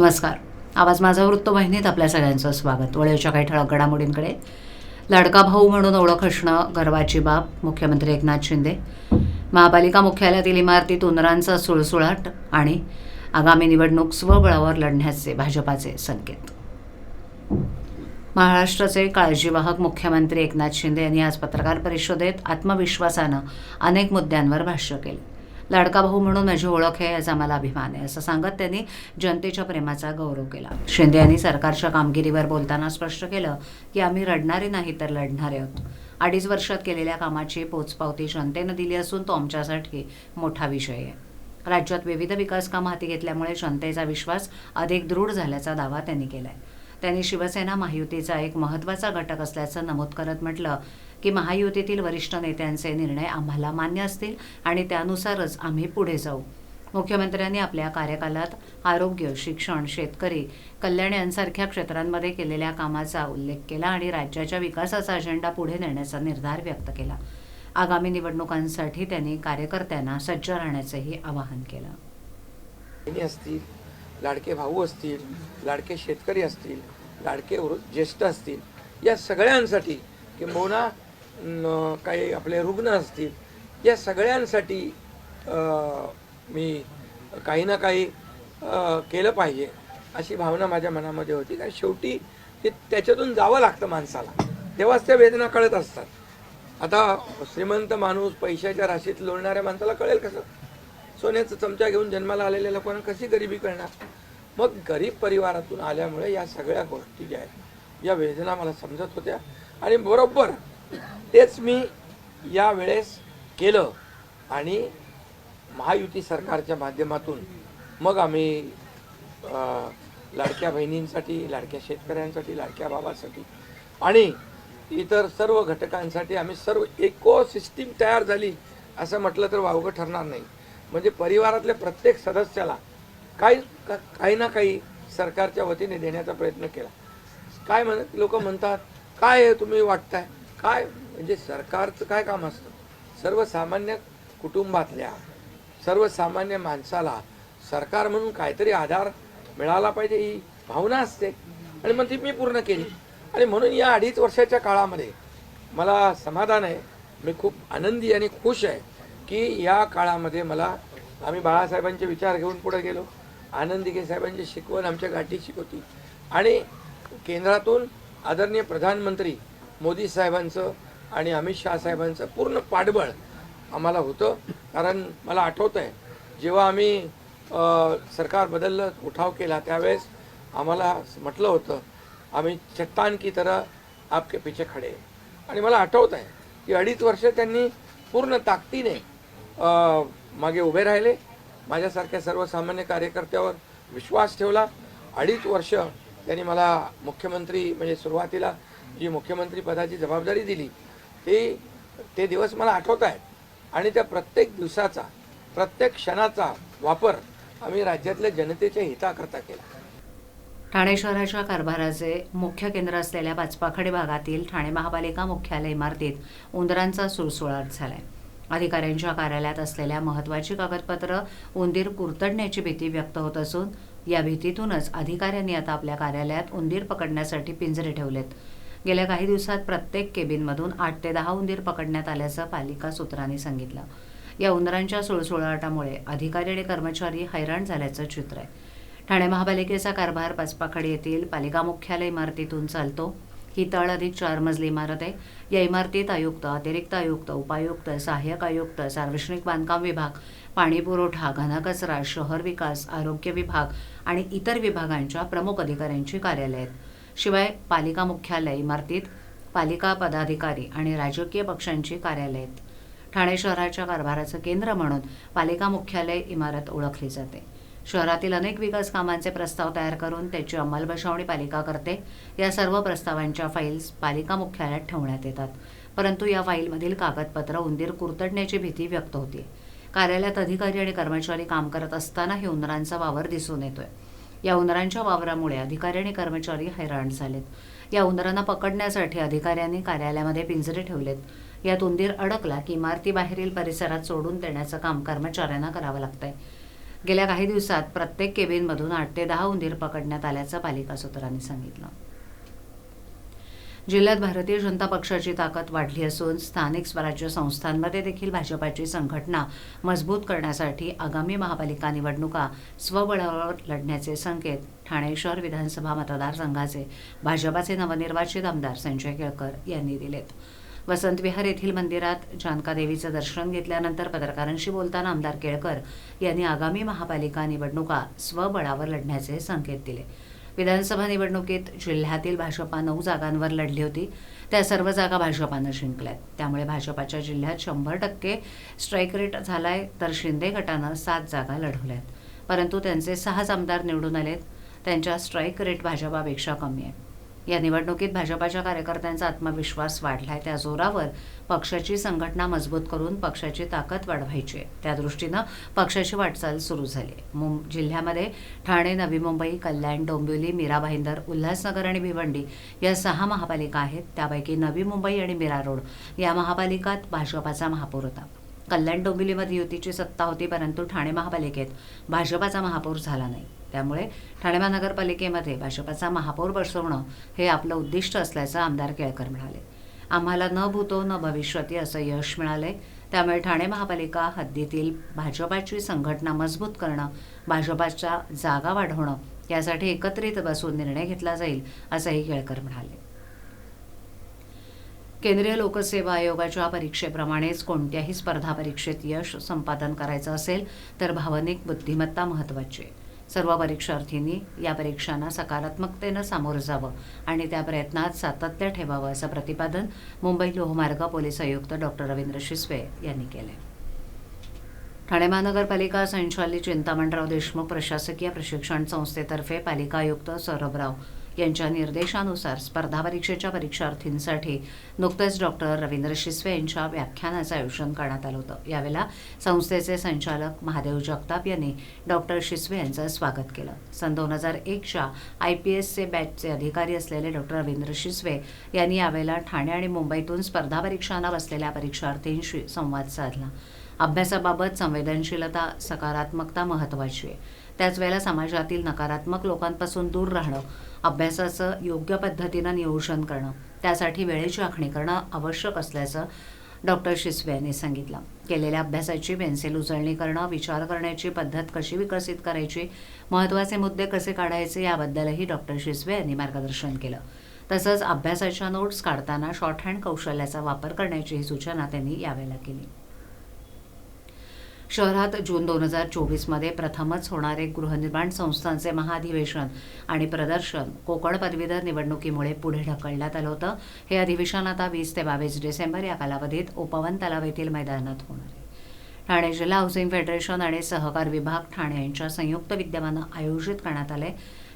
नमस्कार. आवाज माझा वृत्तवाहिनीत आपल्या सगळ्यांचं स्वागत. वेळेच्या काही ठळक घडामोडींकडे. लाडका भाऊ म्हणून ओळख असणं गर्वाची बाब, मुख्यमंत्री एकनाथ शिंदे. महापालिका मुख्यालयातील इमारतीत उंदरांचा सुळसुळाट आणि आगामी निवडणूक स्वबळावर लढण्याचे भाजपाचे संकेत. महाराष्ट्राचे काळजीवाहक मुख्यमंत्री एकनाथ शिंदे यांनी आज पत्रकार परिषदेत आत्मविश्वासानं अनेक मुद्द्यांवर भाष्य केले. लाडका भाऊ म्हणून माझी ओळख आहे, याचा मला अभिमान आहे, असं सांगत त्यांनी जनतेच्या प्रेमाचा गौरव केला. शिंदे यांनी सरकारच्या कामगिरीवर बोलताना स्पष्ट केलं की आम्ही रडणारे नाही तर लढणारे आहोत. 2.5 वर्षात केलेल्या कामाची पोचपावती जनतेनं दिली असून तो आमच्यासाठी मोठा विषय आहे. राज्यात विविध विकास कामं हाती घेतल्यामुळे जनतेचा विश्वास अधिक दृढ झाल्याचा दावा त्यांनी केलाय. त्यांनी शिवसेना महायुतीचा एक महत्त्वाचा घटक असल्याचं नमूद करत म्हटलं की महायुतीतील वरिष्ठ नेत्यांचे निर्णय आम्हाला मान्य असतील आणि त्यानुसारच आम्ही पुढे जाऊ. मुख्यमंत्र्यांनी आपल्या कार्यकालात आरोग्य, शिक्षण, शेतकरी कल्याण यांसारख्या क्षेत्रांमध्ये केलेल्या कामाचा उल्लेख केला आणि राज्याच्या विकासाचा अजेंडा पुढे नेण्याचा निर्धार व्यक्त केला. आगामी निवडणुकांसाठी त्यांनी कार्यकर्त्यांना सज्ज राहण्याचंही आवाहन केलं. लाडके भाऊ असतील, लाडके शेतकरी असतील, लाडके ज्येष्ठ असतील, या सगळ्यांसाठी किंबहुना काही आपले रुग्ण असतील, या सगळ्यांसाठी मी काही ना काही केलं पाहिजे अशी भावना माझ्या मनामध्ये होती. कारण शेवटी ते त्याच्यातून जावं लागतं माणसाला, तेव्हाच त्या वेदना कळत असतात. आता श्रीमंत माणूस पैशाच्या राशीत लोळणाऱ्या माणसाला कळेल कसं? सोन्याचा चमचा घेऊन जन्माला आलेल्या लोकांना कशी गरिबी कळणार? मग गरीब परिवारातून आल्यामुळे या सगळ्या गोष्टी ज्या आहेत, या वेदना मला समजत होत्या आणि बरोबर तेच मी या वेळेस केलं. आणि महायुती सरकारच्या माध्यमातून मग आम्ही लाडक्या बहिणींसाठी, लाडक्या शेतकऱ्यांसाठी, लाडक्या बाबासाठी आणि इतर सर्व घटकांसाठी आम्ही सर्व इको सिस्टीम तयार झाली असं म्हटलं तर वावगं ठरणार नाही. म्हणजे परिवारातल्या प्रत्येक सदस्याला काही ना काही सरकारच्या वतीने देण्याचा प्रयत्न केला. काय लोक म्हणतात, काय तुम्ही वाटताय काय, म्हणजे सरकारचं काय काम असतं? सर्वसामान्य कुटुंबातल्या सर्वसामान्य माणसाला सरकार म्हणून काहीतरी आधार मिळाला पाहिजे ही भावना असते आणि मग ती मी पूर्ण केली. आणि म्हणून या 2.5 वर्षाच्या काळामध्ये मला समाधान आहे. मी खूप आनंदी आणि खुश आहे की या काळामध्ये आम्ही बाळासाहेबांचे विचार घेऊन पुढे गेलो. आनंद दिघे साहेबांची शिकवण आमच्या गाठी शिकवती आणि केंद्रातून आदरणीय प्रधानमंत्री मोदी साहेबांचं आणि अमित शहा साहेबांचं पूर्ण पाठबळ आम्हाला होतं. कारण मला आठवतं आहे जेव्हा आम्ही सरकार बदललं, उठाव केला, त्यावेळेस आम्हाला म्हटलं होतं आम्ही चट्टान की तरह आपके पीछे खडे. आणि मला आठवतं आहे की 2.5 वर्ष त्यांनी पूर्ण ताकदीने मागे उभे राहिले. माझ्यासारख्या सर्वसामान्य कार्यकर्त्यावर विश्वास ठेवला. 2.5 वर्ष त्यांनी मला मुख्यमंत्री म्हणजे सुरुवातीला जी मुख्यमंत्री पदाची जबाबदारी दिली ते दिवस मला आठवत आहेत. आणि त्या प्रत्येक दिवसाचा, प्रत्येक क्षणाचा वापर आम्ही राज्यातल्या जनतेच्या हिताकरता केला. ठाणे शहराच्या कारभाराचे मुख्य केंद्र असलेल्या पाचपाखडी भागातील ठाणे महापालिका मुख्यालय इमारतीत उंदरांचा सुळसुळाट झालाय. अधिकाऱ्यांच्या कार्यालयात असलेल्या महत्त्वाची कागदपत्र उंदीर कुरतडण्याची भीती व्यक्त होत असून या भीतीतूनच अधिकाऱ्यांनी आता आपल्या कार्यालयात उंदीर पकडण्यासाठी पिंजरे ठेवलेत. गेल्या काही दिवसात प्रत्येक केबिनमधून 8 ते 10 उंदीर पकडण्यात आल्याचं पालिका सूत्रांनी सांगितलं. या उंदरांच्या सुळसुळाटामुळे अधिकारी आणि कर्मचारी हैराण झाल्याचं चित्र आहे. ठाणे महापालिकेचा कारभार पाचपाखडी येथील पालिका मुख्यालय इमारतीतून चालतो. ही तळ अधिक 4 मजली इमारत आहे. या इमारतीत आयुक्त, अतिरिक्त आयुक्त, उपायुक्त, सहाय्यक आयुक्त, सार्वजनिक बांधकाम विभाग, पाणी पुरवठा, घनकचरा, शहर विकास, आरोग्य विभाग आणि इतर विभागांच्या प्रमुख अधिकाऱ्यांची कार्यालय आहेत. शिवाय पालिका मुख्यालय इमारतीत पालिका पदाधिकारी आणि राजकीय पक्षांची कार्यालय आहेत. ठाणे शहराच्या कारभाराचं केंद्र म्हणून पालिका मुख्यालय इमारत ओळखली जाते. शहरातील अनेक विकास कामांचे प्रस्ताव तयार करून त्याची अंमलबजावणी पालिका करते. या सर्व प्रस्तावांच्या फाईल्स पालिका मुख्यालयात ठेवण्यात येतात. परंतु या फाईलमधील कागदपत्र उंदीर कुरतडण्याची भीती व्यक्त होते. कार्यालयात अधिकारी आणि कर्मचारी काम करत असताना हे उंदरांचा वावर दिसून येतोय. या उंदरांच्या वावरामुळे अधिकारी आणि कर्मचारी हैराण झालेत. या उंदरांना पकडण्यासाठी अधिकाऱ्यांनी कार्यालयामध्ये पिंजरे ठेवलेत. यात उंदीर अडकला की इमारतीबाहेरील परिसरात सोडून देण्याचं काम कर्मचाऱ्यांना करावं लागतंय. गेल्या काही दिवसात प्रत्येक केबिनमधून 8 ते 10 उंदीर पकडण्यात आल्याचं पालिका सूत्रांनी सांगितलं. जिल्ह्यात भारतीय जनता पक्षाची ताकद वाढली असून स्थानिक स्वराज्य संस्थांमध्ये देखील भाजपाची संघटना मजबूत करण्यासाठी आगामी महापालिका निवडणुका स्वबळावर लढण्याचे संकेत ठाणे शहर विधानसभा मतदारसंघाचे भाजपाचे नवनिर्वाचित आमदार संजय केळकर यांनी दिलेत. वसंत विहार येथील मंदिरात जानकादेवीचं दर्शन घेतल्यानंतर पत्रकारांशी बोलताना आमदार केळकर यांनी आगामी महापालिका निवडणुका स्वबळावर लढण्याचे संकेत दिले. विधानसभा निवडणुकीत जिल्ह्यातील भाजपा 9 जागांवर लढली होती. त्या सर्व जागा भाजपानं जिंकल्यात. त्यामुळे भाजपाच्या जिल्ह्यात 100% स्ट्राईक रेट झालाय, तर शिंदे गटानं 7 जागा लढवल्यात. परंतु त्यांचे 6 आमदार निवडून आलेत. त्यांच्या स्ट्राईक रेट भाजपापेक्षा कमी आहे. या निवडणुकीत भाजपाच्या कार्यकर्त्यांचा आत्मविश्वास वाढलाय. त्या जोरावर पक्षाची संघटना मजबूत करून पक्षाची ताकद वाढवायची, त्या दृष्टीनं पक्षाची वाटचाल सुरू झाली. जिल्ह्यामध्ये ठाणे, नवी मुंबई, कल्याण, डोंबिवली, मीरा भाईंदर, उल्हासनगर आणि भिवंडी या 6 महापालिका आहेत. त्यापैकी नवी मुंबई आणि मीरा रोड या महापालिकात भाजपाचा महापौर होता. कल्याण, डोंबिवलीमध्ये युतीची सत्ता होती, परंतु ठाणे महापालिकेत भाजपाचा महापौर झाला नाही. त्यामुळे ठाणे महानगरपालिकेमध्ये भाजपाचा महापौर बसवणं हे आपलं उद्दिष्ट असल्याचं आमदार केळकर म्हणाले. आम्हाला न भूतो न भविष्यती असं यश मिळालंय. त्यामुळे ठाणे महापालिका हद्दीतील भाजपाची संघटना मजबूत करणं, भाजपाच्या जागा वाढवणं यासाठी एकत्रित बसून निर्णय घेतला जाईल असंही केळकर म्हणाले. केंद्रीय लोकसेवा आयोगाच्या परीक्षेप्रमाणेच कोणत्याही स्पर्धा परीक्षेत यश संपादन करायचं असेल तर भावनिक बुद्धिमत्ता महत्त्वाची आहे. सर्व परीक्षार्थींनी या परीक्षांना सकारात्मकतेनं सामोरं जावं आणि त्या प्रयत्नात सातत्य ठेवावं असं प्रतिपादन मुंबई लोहमार्ग पोलीस आयुक्त डॉक्टर रवींद्र शिसवे यांनी केलं. ठाणे महानगरपालिका संचालित चिंतामणराव देशमुख प्रशासकीय प्रशिक्षण संस्थेतर्फे पालिका आयुक्त सौरभराव यांच्या निर्देशानुसार स्पर्धा परीक्षेच्या परीक्षार्थींसाठी नुकतेच डॉक्टर रवींद्र शिसवे यांच्या व्याख्यानाचं आयोजन करण्यात आलं होतं. यावेळेला संस्थेचे संचालक महादेव जगताप यांनी डॉक्टर शिसवे यांचं स्वागत केलं. सन 2001च्या IPSचे बॅचचे अधिकारी असलेले डॉक्टर रवींद्र शिसवे यांनी यावेळेला ठाणे आणि मुंबईतून स्पर्धा परीक्षांना बसलेल्या परीक्षार्थींशी संवाद साधला. अभ्यासाबाबत संवेदनशीलता, सकारात्मकता महत्त्वाची आहे. त्याच वेळेला समाजातील नकारात्मक लोकांपासून दूर राहणं, अभ्यासाचं योग्य पद्धतीनं नियोजन करणं, त्यासाठी वेळेची आखणी करणं आवश्यक असल्याचं डॉक्टर शिसवे यांनी सांगितलं. केलेल्या अभ्यासाची पेन्सिल उजळणी करणं, विचार करण्याची पद्धत कशी विकसित करायची, महत्त्वाचे मुद्दे कसे काढायचे याबद्दलही डॉक्टर शिसवे यांनी मार्गदर्शन केलं. तसंच अभ्यासाच्या नोट्स काढताना शॉर्टहँड कौशल्याचा वापर करण्याचीही सूचना त्यांनी यावेळेला केली. शहरात जून 2024मध्ये प्रथमच होणारे गृहनिर्माण संस्थांचे महाअधिवेशन आणि प्रदर्शन कोकण पदवीधर निवडणुकीमुळे पुढे ढकलण्यात आलं होतं. हे अधिवेशन आता 20 ते 22 डिसेंबर या कालावधीत उपवन तलाव येथील मैदानात होणार आहे. ठाणे जिल्हा हाऊसिंग फेडरेशन आणि सहकार विभाग ठाणे यांच्या संयुक्त विद्यमानं आयोजित करण्यात आले.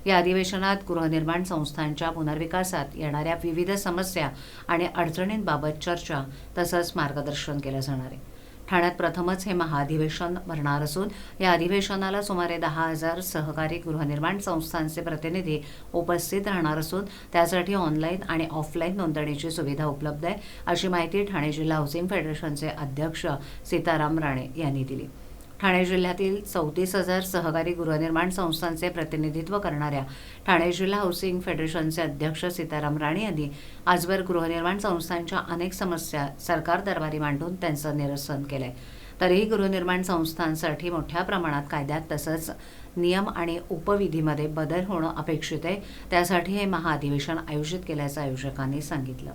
या अधिवेशनात गृहनिर्माण संस्थांच्या पुनर्विकासात येणाऱ्या विविध समस्या आणि अडचणींबाबत चर्चा तसंच मार्गदर्शन केलं जाणार आहे. ठाण्यात प्रथमच हे महाअधिवेशन भरणार असून या अधिवेशनाला सुमारे 10,000 सहकारी गृहनिर्माण संस्थांचे प्रतिनिधी उपस्थित राहणार असून त्यासाठी ऑनलाईन आणि ऑफलाईन नोंदणीची सुविधा उपलब्ध आहे, अशी माहिती ठाणे जिल्हा हाऊसिंग फेडरेशनचे अध्यक्ष सीताराम राणे यांनी दिली. ठाणे जिल्ह्यातील 34,000 सहकारी गृहनिर्माण संस्थांचे प्रतिनिधित्व करणाऱ्या ठाणे जिल्हा हाऊसिंग फेडरेशनचे अध्यक्ष सीताराम राणे यांनी आजवर गृहनिर्माण संस्थांच्या अनेक समस्या सरकार दरबारी मांडून त्यांचं निरसन केलंय. तरीही गृहनिर्माण संस्थांसाठी मोठ्या प्रमाणात कायद्यात तसंच नियम आणि उपविधीमध्ये बदल होणं अपेक्षित आहे. त्यासाठी हे महाअधिवेशन आयोजित केल्याचं आयोजकांनी सांगितलं.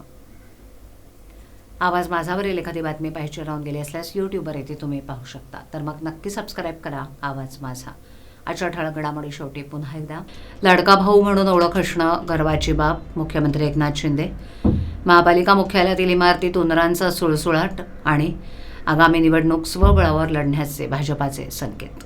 आवाज माझावरील एखादी बातमी पाहायची राहून गेली असल्यास यूट्यूबवर येथे तुम्ही पाहू शकता. तर मग नक्की सबस्क्राईब करा आवाज माझा. आजच्या ठळक घडामोडी शेवटी पुन्हा एकदा. लाडका भाऊ म्हणून ओळख असणं गर्वाची बाब, मुख्यमंत्री एकनाथ शिंदे. महापालिका मुख्यालयातील इमारतीत उंदरांचा सुळसुळाट आणि आगामी निवडणूक स्वबळावर लढण्याचे भाजपाचे संकेत.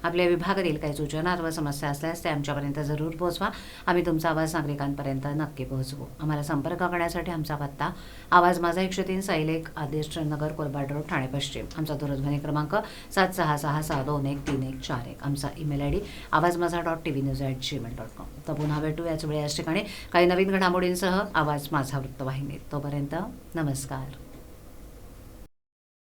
आपल्या विभागातील काही सूचना अथवा समस्या असल्यास ते आमच्यापर्यंत जरूर पोहोचवा. आम्ही तुमचा आवाज नागरिकांपर्यंत नक्की पोहोचवू. आम्हाला संपर्क करण्यासाठी आमचा पत्ता आवाज माझा 103 साई आदेश नगर, कोलबाड रोड, ठाणे पश्चिम. आमचा दूरध्वनी क्रमांक 7666213141. आमचा ईमेल ID avazmaza.tvnews@gmail.com. तर पुन्हा भेटू याच वेळी याच ठिकाणी काही नवीन घडामोडींसह आवाज माझा वृत्तवाहिनीत. तोपर्यंत नमस्कार.